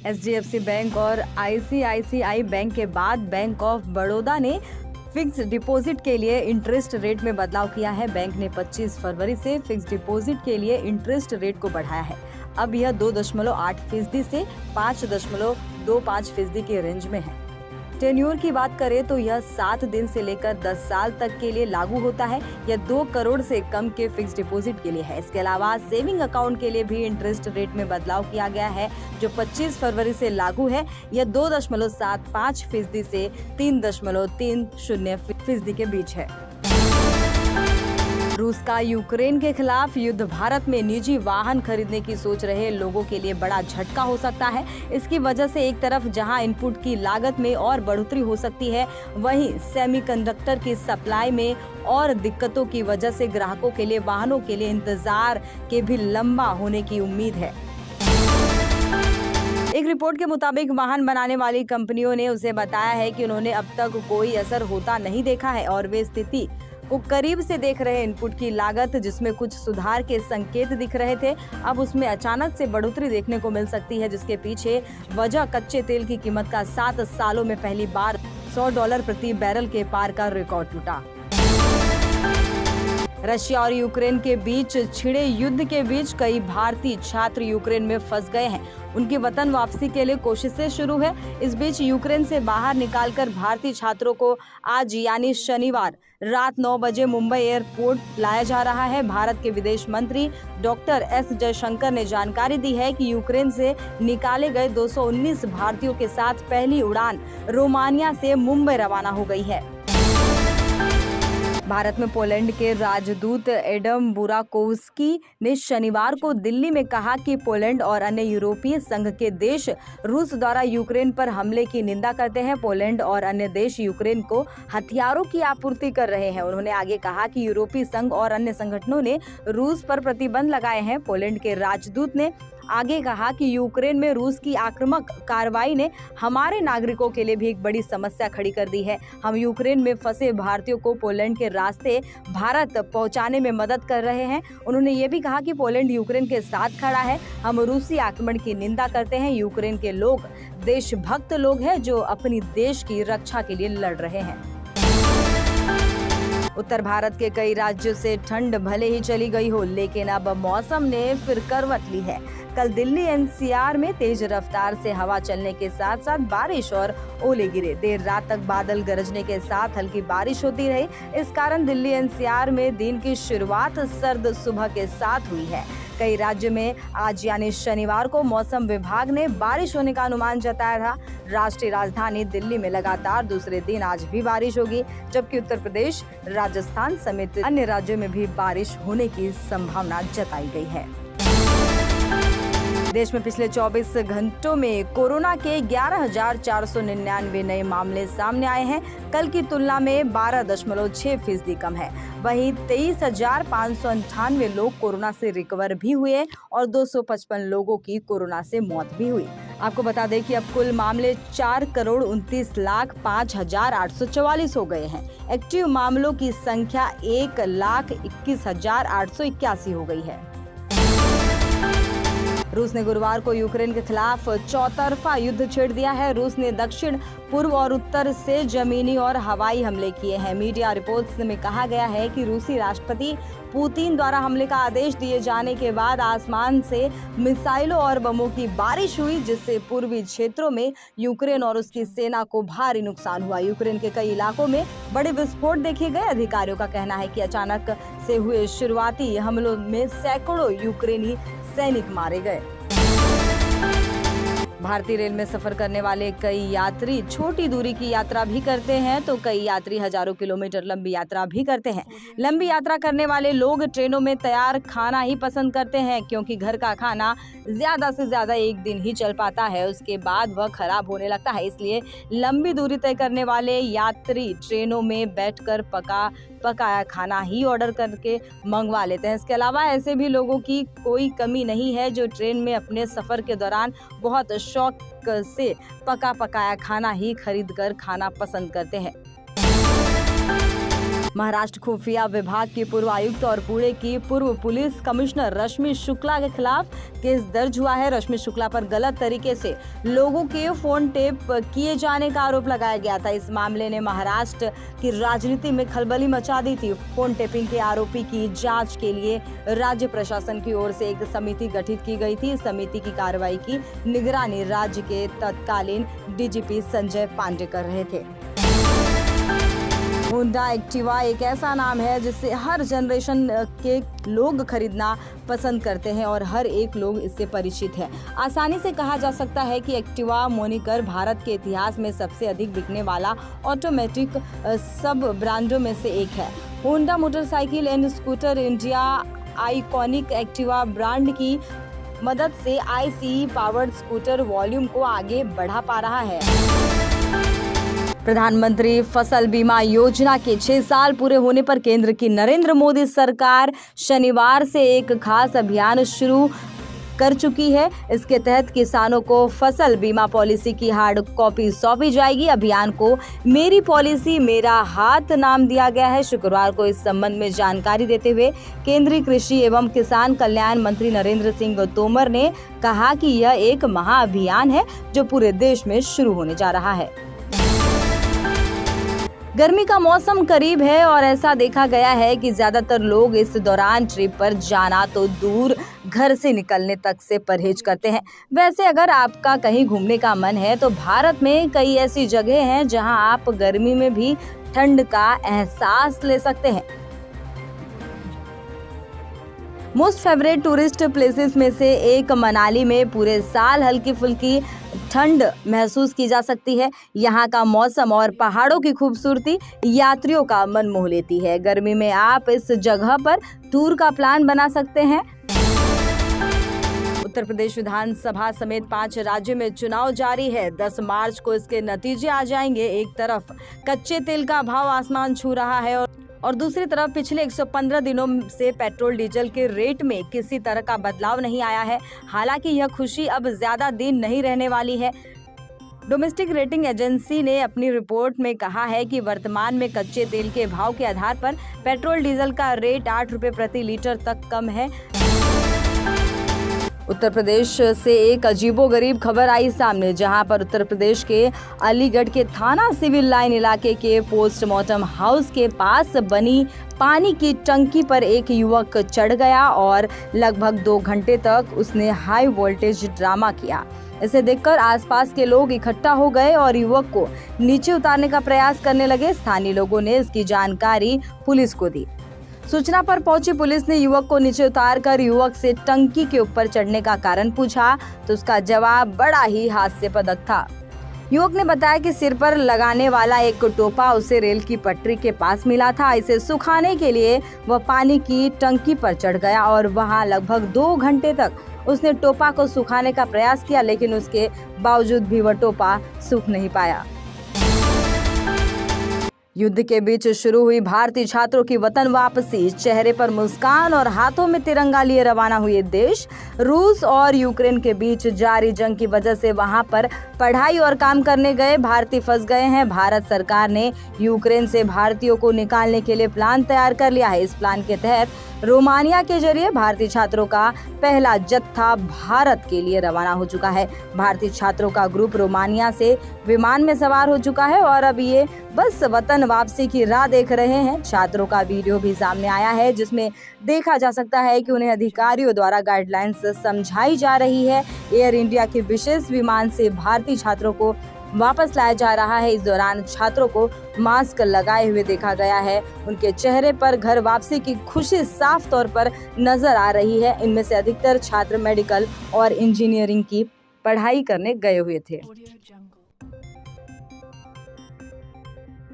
HDFC bank और ICICI bank के बाद बैंक ऑफ बड़ौदा ने फिक्स डिपॉजिट के लिए इंटरेस्ट रेट में बदलाव किया है। बैंक ने 25 फरवरी से फिक्स डिपॉजिट के लिए इंटरेस्ट रेट को बढ़ाया है। अब यह 2.8% से 5.25% के रेंज में है। टेन्योर की बात करें तो यह 7 दिन से लेकर 10 साल तक के लिए लागू होता है। यह 2 करोड़ से कम के फिक्स डिपॉजिट के लिए है। इसके अलावा सेविंग अकाउंट के लिए भी इंटरेस्ट रेट में बदलाव किया गया है, जो 25 फरवरी से लागू है। यह 2.75% से 3.30% के बीच है। रूस का यूक्रेन के खिलाफ युद्ध भारत में निजी वाहन खरीदने की सोच रहे लोगों के लिए बड़ा झटका हो सकता है। इसकी वजह से एक तरफ जहां इनपुट की लागत में और बढ़ोतरी हो सकती है, वहीं सेमीकंडक्टर की सप्लाई में और दिक्कतों की वजह से ग्राहकों के लिए वाहनों के लिए इंतजार के भी लंबा होने की उम्मीद है। एक रिपोर्ट के मुताबिक वाहन बनाने वाली कंपनियों ने उसे बताया है कि उन्होंने अब तक कोई असर होता नहीं देखा है और वे स्थिति को करीब से देख रहे इनपुट की लागत, जिसमें कुछ सुधार के संकेत दिख रहे थे, अब उसमें अचानक से बढ़ोतरी देखने को मिल सकती है, जिसके पीछे वजह कच्चे तेल की कीमत का 7 सालों में पहली बार $100 प्रति बैरल के पार का रिकॉर्ड टूटा। रशिया और यूक्रेन के बीच छिड़े युद्ध के बीच कई भारतीय छात्र यूक्रेन में फंस गए हैं। उनकी वतन वापसी के लिए कोशिशें शुरू है। इस बीच यूक्रेन से बाहर निकालकर भारतीय छात्रों को आज यानी शनिवार रात 9 बजे मुंबई एयरपोर्ट लाया जा रहा है। भारत के विदेश मंत्री डॉक्टर एस जयशंकर ने जानकारी दी है कि यूक्रेन से निकाले गए 219 भारतीयों के साथ पहली उड़ान रोमानिया से मुंबई रवाना हो गई है। भारत में पोलैंड के राजदूत एडम बुराकोव्स्की ने शनिवार को दिल्ली में कहा कि पोलैंड और अन्य यूरोपीय संघ के देश रूस द्वारा यूक्रेन पर हमले की निंदा करते हैं। पोलैंड और अन्य देश यूक्रेन को हथियारों की आपूर्ति कर रहे हैं। उन्होंने आगे कहा कि यूरोपीय संघ और अन्य संगठनों ने रूस पर प्रतिबंध लगाए हैं। पोलैंड के राजदूत ने आगे कहा कि यूक्रेन में रूस की आक्रामक कार्रवाई ने हमारे नागरिकों के लिए भी एक बड़ी समस्या खड़ी कर दी है। हम यूक्रेन में फंसे भारतीयों को पोलैंड के रास्ते भारत पहुंचाने में मदद कर रहे हैं। उन्होंने ये भी कहा कि पोलैंड यूक्रेन के साथ खड़ा है। हम रूसी आक्रमण की निंदा करते हैं। यूक्रेन के लोग देशभक्त लोग हैं जो अपनी देश की रक्षा के लिए लड़ रहे हैं। उत्तर भारत के कई राज्यों से ठंड भले ही चली गई हो, लेकिन अब मौसम ने फिर करवट ली है। कल दिल्ली एनसीआर में तेज रफ्तार से हवा चलने के साथ साथ बारिश और ओले गिरे। देर रात तक बादल गरजने के साथ हल्की बारिश होती रही। इस कारण दिल्ली एनसीआर में दिन की शुरुआत सर्द सुबह के साथ हुई है। कई राज्यों में आज यानी शनिवार को मौसम विभाग ने बारिश होने का अनुमान जताया था। राष्ट्रीय राजधानी दिल्ली में लगातार दूसरे दिन आज भी बारिश होगी, जबकि उत्तर प्रदेश, राजस्थान समेत अन्य राज्यों में भी बारिश होने की संभावना जताई गई है। देश में पिछले 24 घंटों में कोरोना के 11,499 नए मामले सामने आए हैं। कल की तुलना में 12.6% कम है। वहीं 23,598 लोग कोरोना से रिकवर भी हुए और 255 लोगों की कोरोना से मौत भी हुई। आपको बता दें कि अब कुल मामले 4,29,05,844 हो गए हैं। एक्टिव मामलों की संख्या 1,21,881 हो गई है। रूस ने गुरुवार को यूक्रेन के खिलाफ चौतरफा युद्ध छेड़ दिया है। रूस ने दक्षिण, पूर्व और उत्तर से जमीनी और हवाई हमले किए हैं। मीडिया रिपोर्ट्स में कहा गया है कि रूसी राष्ट्रपति पुतिन द्वारा हमले का आदेश दिए जाने के बाद आसमान से मिसाइलों और बमों की बारिश हुई, जिससे पूर्वी क्षेत्रों में यूक्रेन और उसकी सेना को भारी नुकसान हुआ। यूक्रेन के कई इलाकों में बड़े विस्फोट देखे गए। अधिकारियों का कहना है कि अचानक से हुए शुरुआती हमलों में सैकड़ों यूक्रेनी सैनिक मारे गए। भारतीय रेल में सफर करने वाले कई यात्री छोटी दूरी की यात्रा भी करते हैं, तो कई यात्री हजारों किलोमीटर लंबी यात्रा भी करते हैं। लंबी यात्रा करने वाले लोग ट्रेनों में तैयार खाना ही पसंद करते हैं, क्योंकि घर का खाना ज्यादा से ज्यादा एक दिन ही चल पाता है, उसके बाद वह खराब होने लगता है। इसलिए लंबी दूरी तय करने वाले यात्री ट्रेनों में बैठकर पकाया खाना ही ऑर्डर करके मंगवा लेते हैं। इसके अलावा ऐसे भी लोगों की कोई कमी नहीं है जो ट्रेन में अपने सफर के दौरान बहुत शौक से पकाया खाना ही खरीद कर खाना पसंद करते हैं। महाराष्ट्र खुफिया विभाग की पूर्व आयुक्त और पुणे की पूर्व पुलिस कमिश्नर रश्मि शुक्ला के खिलाफ केस दर्ज हुआ है। रश्मि शुक्ला पर गलत तरीके से लोगों के फोन टेप किए जाने का आरोप लगाया गया था। इस मामले ने महाराष्ट्र की राजनीति में खलबली मचा दी थी। फोन टेपिंग के आरोपी की जांच के लिए राज्य प्रशासन की ओर से एक समिति गठित की गई थी। इस समिति की कार्रवाई की निगरानी राज्य के तत्कालीन डीजीपी संजय पांडे कर रहे थे। होंडा एक्टिवा एक ऐसा नाम है जिससे हर जनरेशन के लोग खरीदना पसंद करते हैं और हर एक लोग इससे परिचित है। आसानी से कहा जा सकता है कि एक्टिवा मोनिकर भारत के इतिहास में सबसे अधिक बिकने वाला ऑटोमेटिक सब ब्रांडों में से एक है। Honda motorcycle and scooter India iconic Activa brand की मदद से ICE पावर्ड स्कूटर वॉल्यूम को आगे बढ़ा पा रहा है। प्रधानमंत्री फसल बीमा योजना के 6 साल पूरे होने पर केंद्र की नरेंद्र मोदी सरकार शनिवार से एक खास अभियान शुरू कर चुकी है। इसके तहत किसानों को फसल बीमा पॉलिसी की हार्ड कॉपी सौंपी जाएगी। अभियान को मेरी पॉलिसी मेरा हाथ नाम दिया गया है। शुक्रवार को इस संबंध में जानकारी देते हुए केंद्रीय कृषि एवं किसान कल्याण मंत्री नरेंद्र सिंह तोमर ने कहा कि यह एक महाअभियान है जो पूरे देश में शुरू होने जा रहा है। गर्मी का मौसम करीब है और ऐसा देखा गया है कि ज्यादातर लोग इस दौरान ट्रिप पर जाना तो दूर घर से निकलने तक से परहेज करते हैं। वैसे अगर आपका कहीं घूमने का मन है तो भारत में कई ऐसी जगह हैं जहां आप गर्मी में भी ठंड का एहसास ले सकते हैं। मोस्ट फेवरेट टूरिस्ट प्लेसेस में से एक मनाली में पूरे साल हल्की फुल्की ठंड महसूस की जा सकती है। यहाँ का मौसम और पहाड़ों की खूबसूरती यात्रियों का मन मोह लेती है। गर्मी में आप इस जगह पर टूर का प्लान बना सकते हैं। उत्तर प्रदेश विधानसभा समेत 5 राज्यों में चुनाव जारी है। 10 मार्च को इसके नतीजे आ जाएंगे। एक तरफ कच्चे तेल का भाव आसमान छू रहा है और दूसरी तरफ पिछले 115 दिनों से पेट्रोल डीजल के रेट में किसी तरह का बदलाव नहीं आया है। हालांकि यह खुशी अब ज्यादा दिन नहीं रहने वाली है। डोमेस्टिक रेटिंग एजेंसी ने अपनी रिपोर्ट में कहा है कि वर्तमान में कच्चे तेल के भाव के आधार पर पेट्रोल डीजल का रेट 8 रुपए प्रति लीटर तक कम है। उत्तर प्रदेश से एक अजीबोगरीब खबर आई सामने, जहां पर उत्तर प्रदेश के अलीगढ़ के थाना सिविल लाइन इलाके के पोस्टमार्टम हाउस के पास बनी पानी की टंकी पर एक युवक चढ़ गया और लगभग 2 घंटे तक उसने हाई वोल्टेज ड्रामा किया। इसे देखकर आसपास के लोग इकट्ठा हो गए और युवक को नीचे उतारने का प्रयास करने लगे। स्थानीय लोगों ने इसकी जानकारी पुलिस को दी। सूचना पर पहुंची पुलिस ने युवक को नीचे उतारकर युवक से टंकी के ऊपर चढ़ने का कारण पूछा तो उसका जवाब बड़ा ही हास्यास्पद था। युवक ने बताया कि सिर पर लगाने वाला एक टोपा उसे रेल की पटरी के पास मिला था। इसे सुखाने के लिए वह पानी की टंकी पर चढ़ गया और वहां लगभग 2 घंटे तक उसने टोपा को सुखाने का प्रयास किया, लेकिन उसके बावजूद भी वह टोपा सूख नहीं पाया। युद्ध के बीच शुरू हुई भारतीय छात्रों की वतन वापसी। चेहरे पर मुस्कान और हाथों में तिरंगा लिए रवाना हुए देश। रूस और यूक्रेन के बीच जारी जंग की वजह से वहां पर पढ़ाई और काम करने गए भारतीय फंस गए हैं। भारत सरकार ने यूक्रेन से भारतीयों को निकालने के लिए प्लान तैयार कर लिया है। इस प्लान के तहत रोमानिया के जरिए भारतीय छात्रों का पहला जत्था भारत के लिए रवाना हो चुका है। भारतीय छात्रों का ग्रुप रोमानिया से विमान में सवार हो चुका है और अब ये बस वतन वापसी की राह देख रहे हैं। छात्रों का वीडियो भी सामने आया है जिसमें देखा जा सकता है कि उन्हें अधिकारियों द्वारा गाइडलाइंस समझाई जा रही है। एयर इंडिया के विशेष विमान से भारतीय छात्रों को वापस लाया जा रहा है। इस दौरान छात्रों को मास्क लगाए हुए देखा गया है। उनके चेहरे पर घर वापसी की खुशी साफ तौर पर नजर आ रही है। इनमें से अधिकतर छात्र मेडिकल और इंजीनियरिंग की पढ़ाई करने गए हुए थे।